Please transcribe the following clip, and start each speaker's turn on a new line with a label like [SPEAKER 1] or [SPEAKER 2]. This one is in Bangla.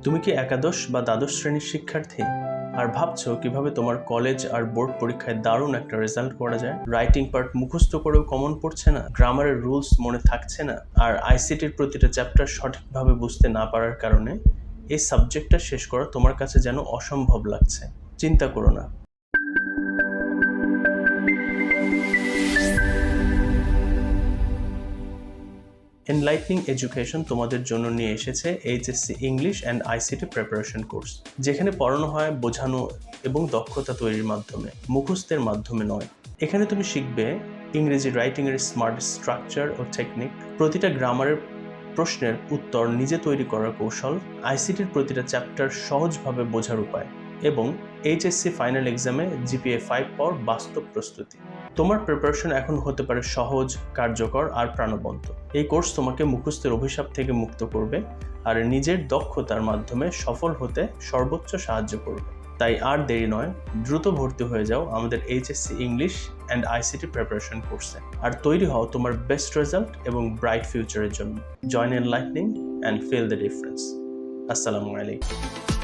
[SPEAKER 1] তুমি কি একাদশ বা দ্বাদশ শ্রেণীর শিক্ষার্থী আর ভাবছো কিভাবে তোমার কলেজ আর বোর্ড পরীক্ষায় দারুণ একটা রেজাল্ট করা যায়? রাইটিং পার্ট মুখস্থ করেও কমন পড়ছে না, গ্রামারের রুলস মনে থাকছে না, আর আইসিটির প্রতিটা চ্যাপ্টার সঠিকভাবে বুঝতে না পারার কারণে এই সাবজেক্টটা শেষ করা তোমার কাছে যেন অসম্ভব লাগছে। চিন্তা করো না। এনলাইটনিং এডুকেশন তোমাদের জন্য নিয়ে এসেছে HSC English and ICT preparation course, যেখানে পড়ানো হয় বোঝানো এবং দক্ষতা তৈরির মাধ্যমে, মুখস্থের মাধ্যমে নয়। এখানে তুমি শিখবে ইংরেজি রাইটিংয়ের স্মার্ট স্ট্রাকচার ও টেকনিক, প্রতিটা গ্রামারের প্রশ্নের উত্তর নিজে তৈরি করার কৌশল, আইসিটির প্রতিটা চ্যাপ্টার সহজভাবে বোঝার উপায় এবং এইচএসসি ফাইনাল এক্সামে জিপিএ 5 পাওয়ার বাস্তব প্রস্তুতি। তোমার প্রিপারেশন এখন হতে পারে সহজ, কার্যকর আর প্রাণবন্ত। এই কোর্স তোমাকে মুখস্থের অভিশাপ থেকে মুক্ত করবে আর নিজের দক্ষতার মাধ্যমে সফল হতে সর্বোচ্চ সাহায্য করবে। তাই আর দেরি নয়, দ্রুত ভর্তি হয়ে যাও আমাদের HSC English and ICT preparation কোর্সে আর তৈরি হও তোমার বেস্ট রেজাল্ট এবং ব্রাইট ফিউচারের জন্য। Join Enlightening and feel the difference. আসসালামু আলাইকুম।